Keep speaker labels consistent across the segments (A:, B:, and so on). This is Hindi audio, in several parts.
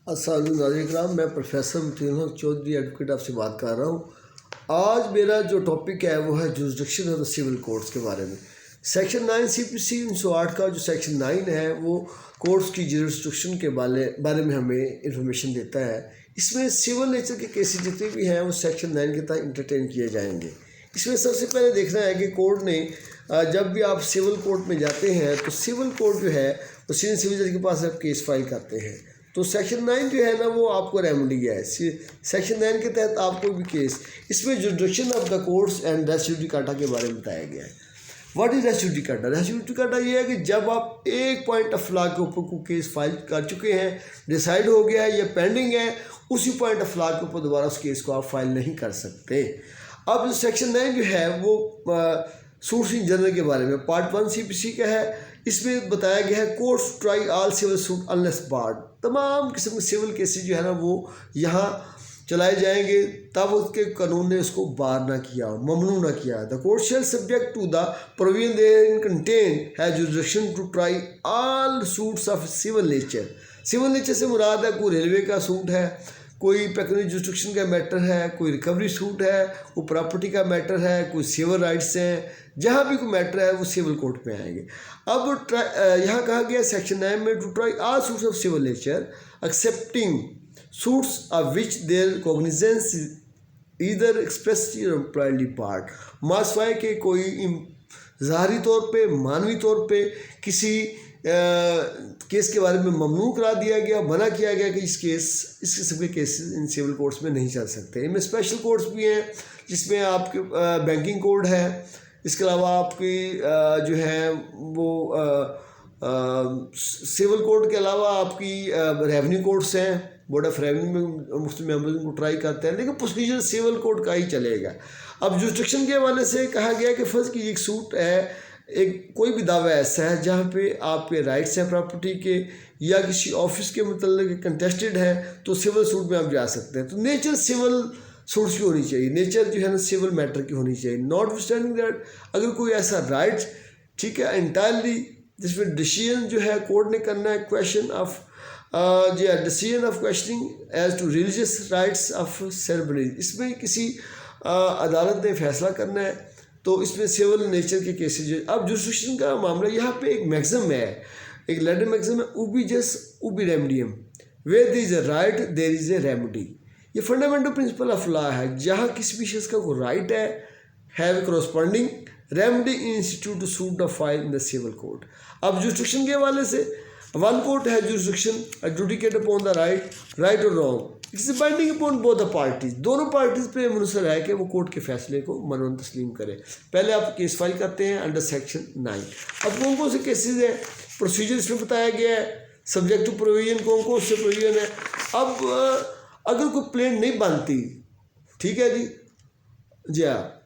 A: अस्सलाम वालेकुम, मैं प्रोफेसर मुतीन हक चौधरी एडवोकेट आपसे बात कर रहा हूँ। आज मेरा जो टॉपिक है वो है jurisdiction of the civil courts के बारे में। सेक्शन 9 CPC 1908 का जो सेक्शन 9 है वो कोर्ट्स की जुरिसडिक्शन के बारे में हमें इंफॉर्मेशन देता है। इसमें सिविल नेचर के केसेस जितने भी हैं वो सेक्शन 9 के तहत इंटरटेन किए जाएंगे। इसमें सबसे पहले देखना है कि कोर्ट ने जब भी आप सिविल कोर्ट में जाते हैं तो सिविल कोर्ट जो है वो सीनियर सिविल जज के पास आप केस फाइल करते हैं। तो सेक्शन 9 जो है ना वो आपको रेमेडी है। सेक्शन 9 के तहत आपको भी केस, इसमें jurisdiction of the courts and res judicata के बारे में बताया गया है। What is res judicata? Res judicata ये है कि जब आप एक पॉइंट ऑफ लॉ के ऊपर को केस फाइल कर चुके हैं, डिसाइड हो गया है या पेंडिंग है, उसी पॉइंट ऑफ लॉ के ऊपर दोबारा उस केस को आप फाइल नहीं कर सकते। अब जो सेक्शन 9 जो है वो सूट्स इन जनरल के बारे में पार्ट 1 CPC का है। इसमें बताया गया है courts try all civil suits unless barred. तमाम किस्म के सिविल केसेस जो है ना वो यहाँ चलाए जाएंगे तब उसके कानून ने उसको बार ना किया, ममनू ना किया। The court shall subject to the provision therein contain has jurisdiction to try all suits of civil nature. Civil nature से मुराद है कोई रेलवे का सूट है, कोई पेक्यूनियरी जुरिसडिक्शन का मैटर है, कोई रिकवरी सूट है, कोई प्रॉपर्टी का मैटर है, कोई सिविल राइट्स हैं, जहाँ भी कोई मैटर है वो सिविल कोर्ट में आएंगे। अब यहाँ कहा गया सेक्शन 9 में to try all suits of civil nature excepting suits of which their cognizance either expressly or impliedly barred. मासवाए के कोई ज़ाहरी तौर पे, मानवी तौर पे किसी केस के बारे में ममनू करा दिया गया, मना किया गया कि इस किस्म के केसेस इन सिविल कोर्ट्स में नहीं चल सकते। इनमें स्पेशल कोर्ट्स भी हैं जिसमें आपके बैंकिंग कोड है, इसके अलावा आपकी जो है वो सिविल कोर्ट के अलावा आपकी रेवेन्यू कोर्ट्स हैं। बोर्ड ऑफ रेवेन्यू में मुख्तलिफ मेंबर्स को ट्राई करते हैं, लेकिन प्रोसीजर सिविल कोर्ट का ही चलेगा। अब जुरिसडिक्शन के हवाले से कहा गया कि फर्ज की एक सूट है, एक कोई भी दावा ऐसा है जहाँ पे आपके राइट्स हैं प्रॉपर्टी के या किसी ऑफिस के मतलब कंटेस्टेड है तो सिविल सूट में आप जा सकते हैं। तो नेचर सिविल सूट्स की होनी चाहिए, नेचर जो है ना सिविल मैटर की होनी चाहिए। नॉट स्टैंडिंग दैट अगर कोई ऐसा राइट ठीक है इंटायरली जिसमें डिसीजन जो है कोर्ट ने करना है, क्वेश्चन ऑफ जो है decision of questioning as to religious rights of ceremonies, इसमें किसी अदालत ने फैसला करना है तो इसमें सिविल नेचर के केसेज। अब जुरिसडिक्शन का मामला यहाँ पे एक मैक्सिम है, एक लैटिन मैक्सिम है, ubi jus ubi remedium, where there is a right there is a remedy. ये फंडामेंटल प्रिंसिपल ऑफ लॉ है, जहाँ किसी भी शख्स का कोई राइट है, have corresponding remedy institute to suit the file in the civil court. अब जुरिसडिक्शन के हवाले से वन कोर्ट है jurisdiction adjudicate upon the right और wrong, it's binding upon both the parties. दोनों पार्टीज पे मुनसर है कि वो कोर्ट के फैसले को मनन तस्लीम करें। पहले आप केस फाइल करते हैं अंडर सेक्शन 9। अब कौन कौन से केसेस हैं, प्रोसीजर इसमें बताया गया है, सब्जेक्ट टू प्रोविजन कौन कौन से प्रोविजन है। अब अगर कोई प्लेन नहीं बनती, ठीक है जी हाँ,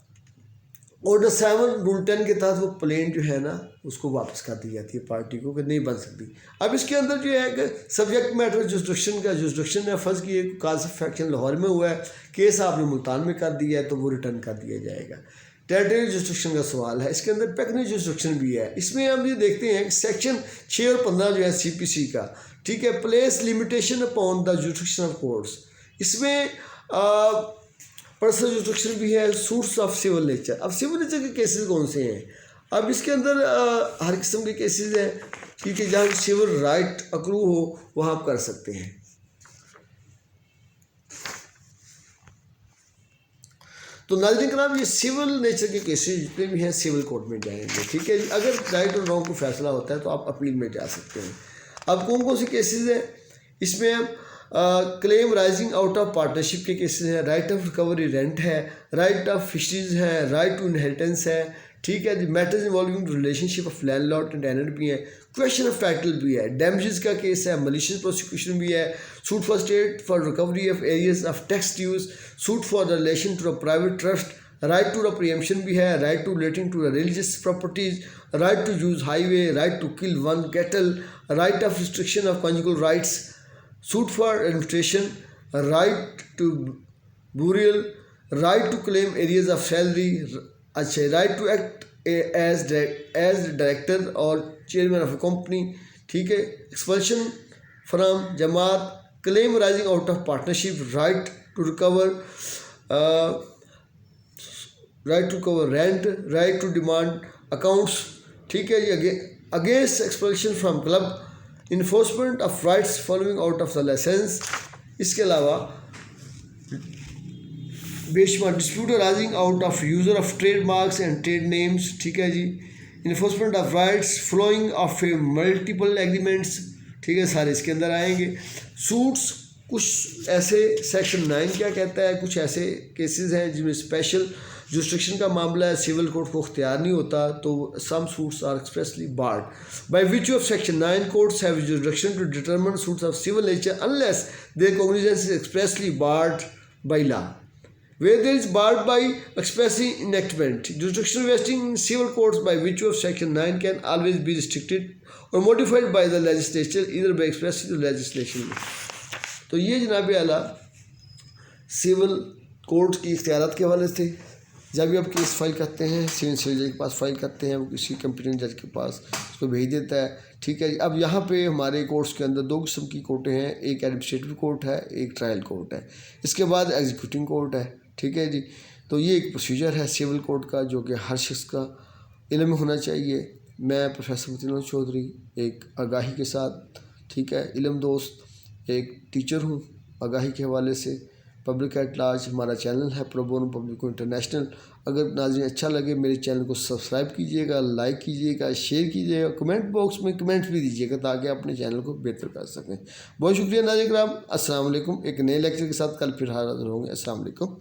A: ऑर्डर 7 रूल 10 के तहत वो प्लेन जो है ना उसको वापस कर दी जाती है पार्टी को कि नहीं बन सकती। अब इसके अंदर जो है कि सब्जेक्ट मैटर जुरिसडिक्शन का जुरिसडिक्शन है, फर्ज की एक काज ऑफ फैक्शन लाहौर में हुआ है, केस आपने मुल्तान में कर दिया है तो वो रिटर्न कर दिया जाएगा। टेरिटरी जुरिसडिक्शन का सवाल है, इसके अंदर पेक्यूनियरी जुरिसडिक्शन भी है। इसमें हम ये देखते हैं कि सेक्शन 6 और 15 जो है CPC का, ठीक है, place limitation upon the jurisdiction of courts. इसमें पर्सनल जुरिसडिक्शन भी है, सूट्स ऑफ सिविल नेचर। अब सिविल नेचर के केसेस कौन से हैं? अब इसके अंदर हर किस्म के केसेस हैं, ठीक है, जहाँ सिविल राइट अक्रू हो वहाँ आप कर सकते हैं। तो नाज़रीन कराम, ये सिविल नेचर के केसेस जितने भी हैं सिविल कोर्ट में जाएंगे, ठीक है। अगर राइट और रॉन्ग को फैसला होता है तो आप अपील में जा सकते हैं। अब कौन कौन से केसेस हैं इसमें? हम claim rising out of partnership के केसेस हैं, राइट ऑफ रिकवरी रेंट है, राइट ऑफ फिशरीज है, राइट टू इनहेरिटेंस है, ठीक है। Matters involving relationship of landlord and tenant भी है, क्वेश्चन ऑफ टाइटल भी है, डैमेजेस का केस है, मलिशियस प्रोसिक्यूशन भी है, suit for state for recovery of arrears of tax dues, suit for the relation to the private trust, right to the preemption भी है, right to relating to the religious properties, right to use highway, right to kill one cattle, right of restriction of conjugal rights, suit for administration, right to burial, right to claim arrears of salary, अच्छा, right to act as director और चेयरमैन ऑफ ए कंपनी, ठीक है, expulsion from jamaat, claim rising out of partnership, right to recover rent, right to demand accounts, ठीक है जी, against expulsion from club, enforcement of rights following out of the licence. इसके अलावा बेशुमार dispute arising out of user of trade marks and trade names, ठीक है जी, enforcement of rights flowing of multiple agreements, ठीक है, सारे इसके अंदर आएंगे। सूट्स, कुछ ऐसे सेक्शन 9 क्या कहता है, कुछ ऐसे केसेस हैं जिनमें स्पेशल जुरिस्डिक्शन का मामला है, सिविल कोर्ट को इख्तियार नहीं होता, तो some suits are expressly barred by which of section 9 courts have jurisdiction to determine suits of civil nature unless there cognizance is expressly barred by law. Where there is barred by express enactment, jurisdiction vesting in civil courts by virtue of section 9 can always be restricted or modified by the legislature either by express legislation। तो ये जनाब आला सिविल कोर्ट की इख्तियारात के हवाले से, जब भी आप केस फाइल करते हैं सिविल जज के पास फाइल करते हैं, वो किसी कंपिटेंट जज के पास उसको भेज देता है, ठीक है जी। अब यहाँ पे हमारे कोर्ट्स के अंदर 2 किस्म की कोर्टें हैं, एक एडमिनिस्ट्रेटिव कोर्ट है, एक ट्रायल कोर्ट है, इसके बाद एग्जीक्यूटिंग कोर्ट है, ठीक है जी। तो ये एक प्रोसीजर है सिविल कोर्ट का जो कि हर शख्स का इल्म होना चाहिए। मैं प्रोफेसर मतीन चौधरी एक आगाही के साथ, ठीक है, इल्म दोस्त, एक टीचर हूँ आगाही के हवाले से, पब्लिक एट लार्ज हमारा चैनल है प्रो बोनो पब्लिको इंटरनेशनल। अगर नाज़रीन अच्छा लगे मेरे चैनल को सब्सक्राइब कीजिएगा, लाइक कीजिएगा, शेयर कीजिएगा, कमेंट बॉक्स में कमेंट्स भी दीजिएगा ताकि अपने चैनल को बेहतर कर सकें। बहुत शुक्रिया नाज़रीन किराम, अस्सलाम वालेकुम। एक नए लेक्चर के साथ कल फिर हाजिर होंगे। अस्सलाम वालेकुम।